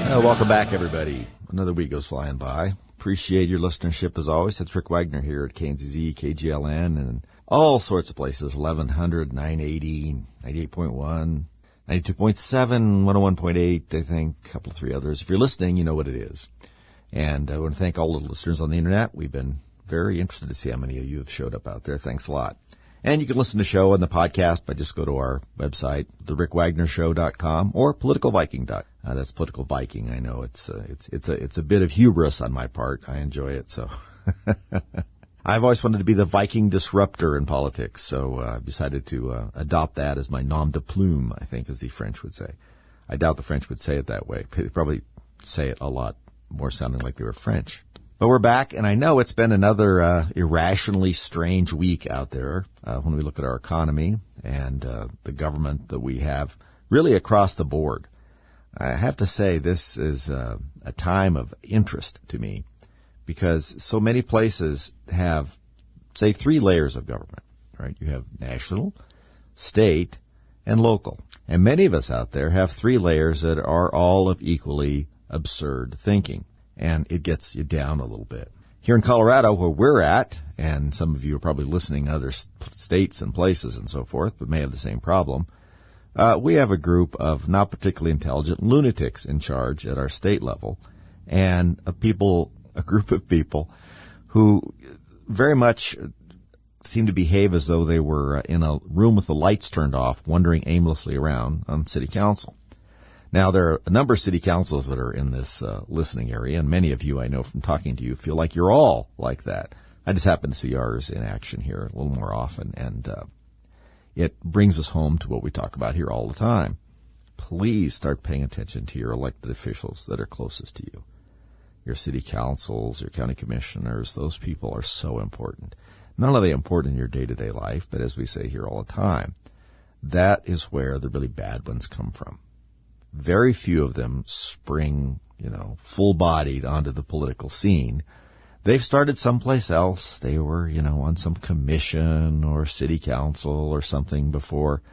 Welcome back, everybody. Another week goes flying by. Appreciate your listenership as always. It's Rick Wagner here at KNZZ, KGLN, and all sorts of places. 1100, 980, 98.1, 92.7, 101.8, I think, a couple of three others. If you're listening, you know what it is. And I want to thank all the listeners on the internet. We've been very interested to see how many of you have showed up out there. Thanks a lot. And you can listen to the show and the podcast by just go to our website, therickWagnerShow.com or politicalviking.com. That's Political Viking. I know it's a bit of hubris on my part. I enjoy it. So I've always wanted to be the Viking disruptor in politics. So I've decided to adopt that as my nom de plume, I think, as the French would say. I doubt the French would say it that way. They probably say it a lot more sounding like they were French. But we're back, and I know it's been another irrationally strange week out there when we look at our economy and the government that we have really across the board. I have to say this is a time of interest to me because so many places have, say, three layers of government, right? You have national, state, and local. And many of us out there have three layers that are all of equally absurd thinking. And it gets you down a little bit. Here in Colorado, where we're at, and some of you are probably listening in other states and places and so forth, but may have the same problem, we have a group of not particularly intelligent lunatics in charge at our state level, and a group of people who very much seem to behave as though they were in a room with the lights turned off, wandering aimlessly around on city council. Now, there are a number of city councils that are in this listening area, and many of you, I know from talking to you, feel like you're all like that. I just happen to see ours in action here a little more often, and it brings us home to what we talk about here all the time. Please start paying attention to your elected officials that are closest to you. Your city councils, your county commissioners, those people are so important. Not only are they important in your day-to-day life, but as we say here all the time, that is where the really bad ones come from. Very few of them spring, full-bodied onto the political scene. They've started someplace else. They were, on some commission or city council or something before.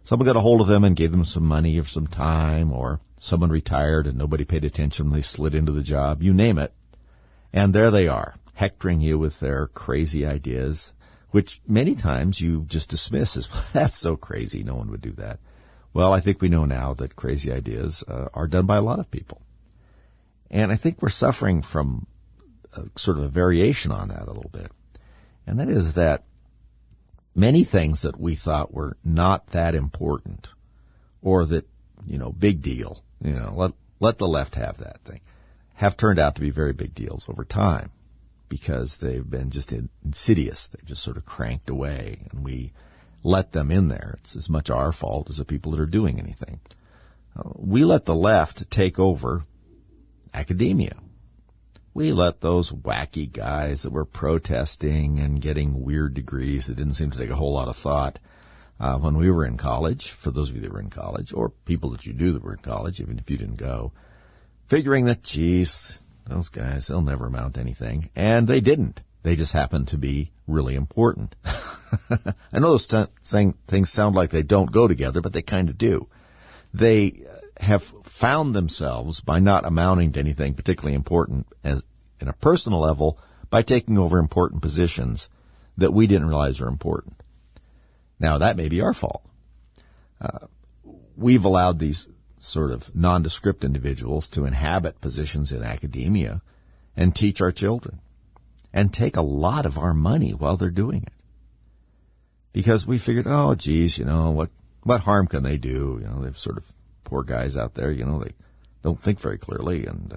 Someone got a hold of them and gave them some money or some time, or someone retired and nobody paid attention when they slid into the job. You name it. And there they are, hectoring you with their crazy ideas, which many times you just dismiss as, that's so crazy, no one would do that. Well, I think we know now that crazy ideas are done by a lot of people. And I think we're suffering from sort of a variation on that a little bit. And that is that many things that we thought were not that important or that, big deal, let the left have that thing, have turned out to be very big deals over time because they've been just insidious. They've just sort of cranked away, and we let them in there. It's as much our fault as the people that are doing anything. We let the left take over academia. We let those wacky guys that were protesting and getting weird degrees that didn't seem to take a whole lot of thought when we were in college, for those of you that were in college, or people that you knew that were in college, even if you didn't go, figuring that, geez, those guys, they'll never amount to anything. And they didn't. They just happened to be really important. I know those things sound like they don't go together, but they kind of do. They have found themselves, by not amounting to anything particularly important as in a personal level, by taking over important positions that we didn't realize are important. Now, that may be our fault. We've allowed these sort of nondescript individuals to inhabit positions in academia and teach our children and take a lot of our money while they're doing it. Because we figured, oh, geez, what harm can they do? They've sort of poor guys out there, they don't think very clearly, and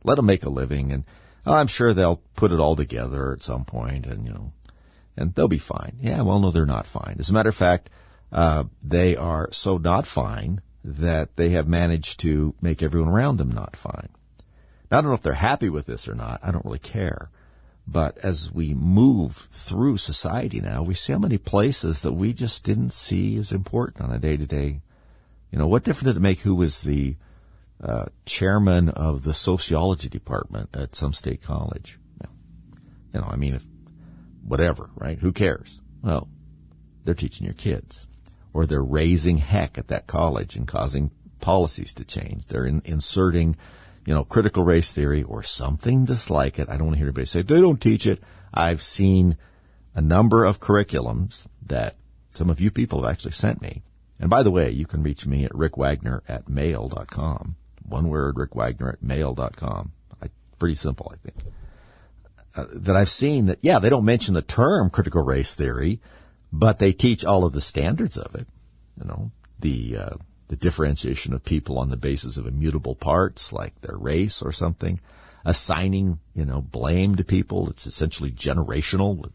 let them make a living, and I'm sure they'll put it all together at some point, and they'll be fine. Yeah, well, no, they're not fine. As a matter of fact, they are so not fine that they have managed to make everyone around them not fine. Now, I don't know if they're happy with this or not. I don't really care. But as we move through society now, we see how many places that we just didn't see as important on a day-to-day. What difference did it make who was the chairman of the sociology department at some state college? If whatever, right? Who cares? Well, they're teaching your kids. Or they're raising heck at that college and causing policies to change. They're inserting, critical race theory or something just like it. I don't want to hear anybody say they don't teach it. I've seen a number of curriculums that some of you people have actually sent me. And by the way, you can reach me at rickwagner@mail.com. One word, rickwagner@mail.com. Pretty simple, I think. That I've seen that, they don't mention the term critical race theory, but they teach all of the standards of it. The differentiation of people on the basis of immutable parts, like their race or something. Assigning, blame to people. It's essentially generational, with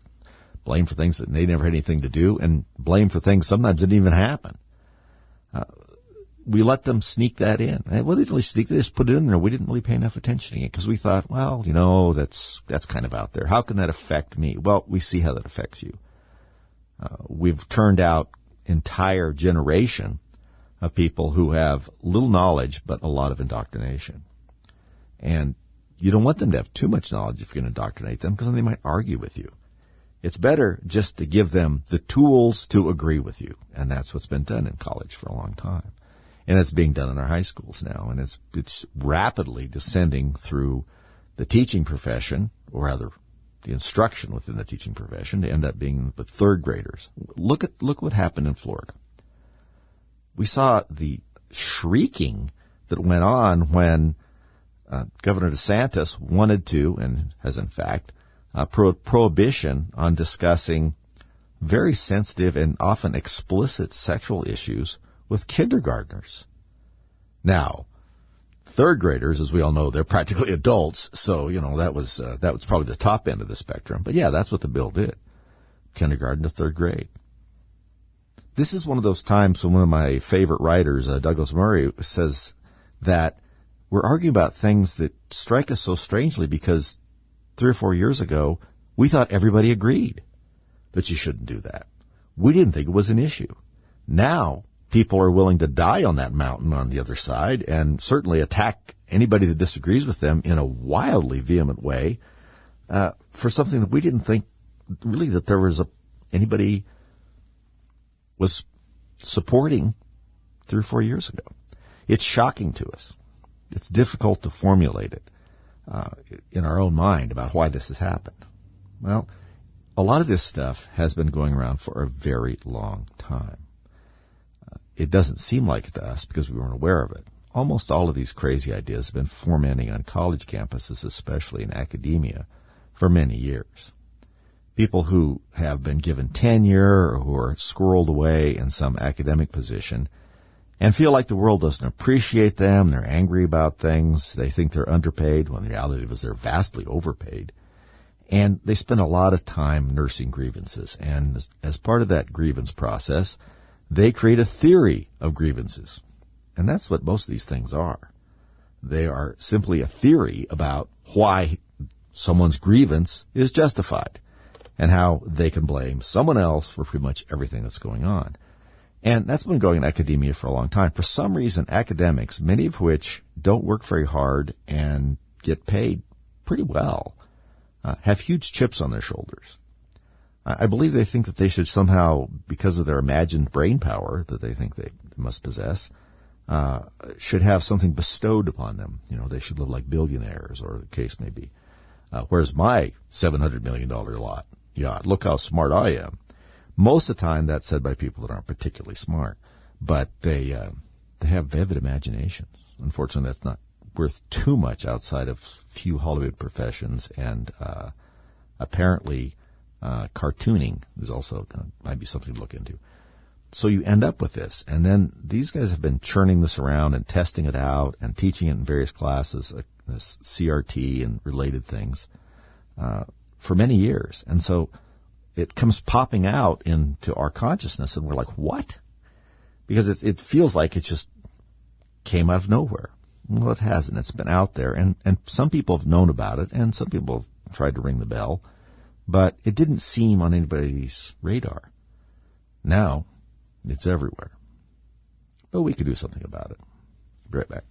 blame for things that they never had anything to do, and blame for things sometimes didn't even happen. We let them sneak that in. Well, they didn't really sneak. They just put it in there. We didn't really pay enough attention to it because we thought, that's kind of out there. How can that affect me? Well, we see how that affects you. We've turned out entire generation of people who have little knowledge but a lot of indoctrination. And you don't want them to have too much knowledge if you're going to indoctrinate them, because then they might argue with you. It's better just to give them the tools to agree with you. And that's what's been done in college for a long time. And it's being done in our high schools now. And it's rapidly descending through the teaching profession, or rather the instruction within the teaching profession, to end up being with third graders. Look what happened in Florida. We saw the shrieking that went on when Governor DeSantis wanted to, and has in fact, prohibition on discussing very sensitive and often explicit sexual issues with kindergartners. Now, third graders, as we all know, they're practically adults, so that was probably the top end of the spectrum. But that's what the bill did: kindergarten to third grade. This is one of those times when one of my favorite writers, Douglas Murray, says that we're arguing about things that strike us so strangely because 3 or 4 years ago, we thought everybody agreed that you shouldn't do that. We didn't think it was an issue. Now, people are willing to die on that mountain on the other side and certainly attack anybody that disagrees with them in a wildly vehement way for something that we didn't think really that there was anybody was supporting 3 or 4 years ago. It's shocking to us. It's difficult to formulate it in our own mind about why this has happened. Well, a lot of this stuff has been going around for a very long time. It doesn't seem like it to us because we weren't aware of it. Almost all of these crazy ideas have been fermenting on college campuses, especially in academia, for many years. People who have been given tenure or who are squirreled away in some academic position and feel like the world doesn't appreciate them. They're angry about things. They think they're underpaid when the reality is they're vastly overpaid. And they spend a lot of time nursing grievances. And as part of that grievance process, they create a theory of grievances. And that's what most of these things are. They are simply a theory about why someone's grievance is justified and how they can blame someone else for pretty much everything that's going on. And that's been going in academia for a long time. For some reason, academics, many of which don't work very hard and get paid pretty well, have huge chips on their shoulders. I believe they think that they should somehow, because of their imagined brain power that they think they must possess, should have something bestowed upon them. They should live like billionaires, or the case may be. Where's my $700 million yacht? Look how smart I am. Most of the time, that's said by people that aren't particularly smart, but they have vivid imaginations. Unfortunately, that's not worth too much outside of few Hollywood professions, and apparently cartooning is also might be something to look into. So you end up with this, and then these guys have been churning this around and testing it out and teaching it in various classes, this CRT and related things, for many years. And so it comes popping out into our consciousness, and we're like, what? Because it feels like it just came out of nowhere. Well, it hasn't. It's been out there, and some people have known about it, and some people have tried to ring the bell, but it didn't seem on anybody's radar. Now, it's everywhere. But we could do something about it. Be right back.